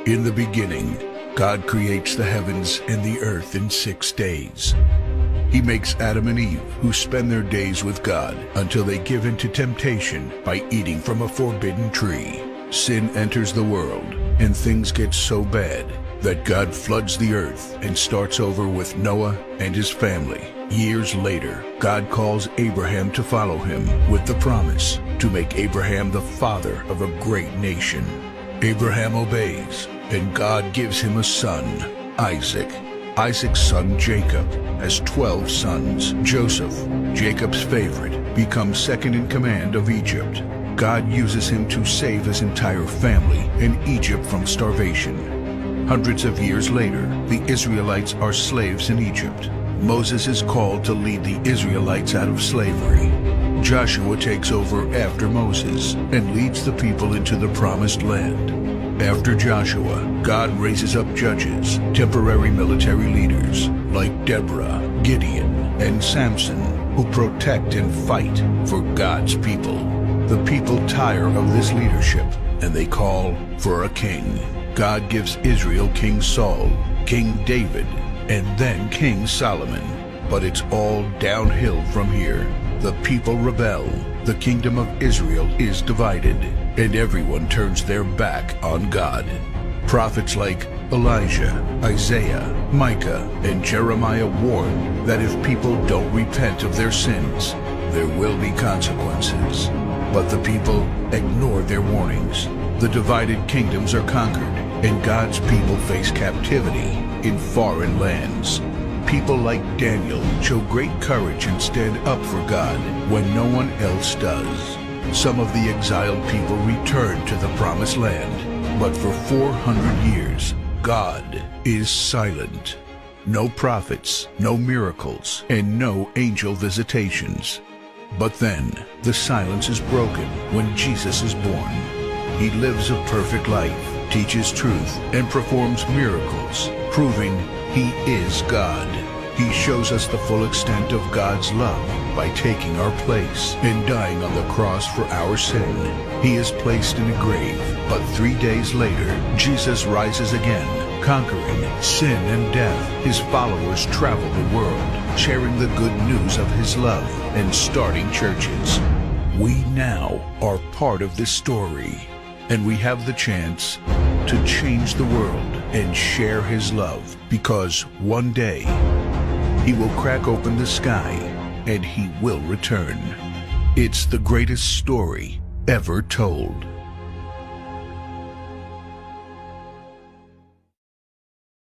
In the beginning, God creates the heavens and the earth in 6 days. He makes Adam and Eve, who spend their days with God until they give in to temptation by eating from a forbidden tree. Sin enters the world, and things get so bad that God floods the earth and starts over with Noah and his family. Years later, God calls Abraham to follow him with the promise to make Abraham the father of a great nation. Abraham obeys, and God gives him a son, Isaac. Isaac's son Jacob has 12 sons. Joseph, Jacob's favorite, becomes second in command of Egypt. God uses him to save his entire family and Egypt from starvation. Hundreds of years later, the Israelites are slaves in Egypt. Moses is called to lead the Israelites out of slavery. Joshua takes over after Moses and leads the people into the promised land. After Joshua, God raises up judges, temporary military leaders like Deborah, Gideon, and Samson, who protect and fight for God's people. The people tire of this leadership, and they call for a king. God gives Israel King Saul, King David, and then King Solomon. But it's all downhill from here. The people rebel, the kingdom of Israel is divided, and everyone turns their back on God. Prophets like Elijah, Isaiah, Micah, and Jeremiah warn that if people don't repent of their sins, there will be consequences. But the people ignore their warnings. The divided kingdoms are conquered, and God's people face captivity in foreign lands. People like Daniel show great courage and stand up for God when no one else does. Some of the exiled people return to the promised land, but for 400 years, God is silent. No prophets, no miracles, and no angel visitations. But then, the silence is broken when Jesus is born. He lives a perfect life, teaches truth, and performs miracles, proving He is God. He shows us the full extent of God's love by taking our place and dying on the cross for our sin. He is placed in a grave, but 3 days later, Jesus rises again, conquering sin and death. His followers travel the world, sharing the good news of His love and starting churches. We now are part of this story, and we have the chance to change the world and share His love, because one day He will crack open the sky and He will return. It's the greatest story ever told.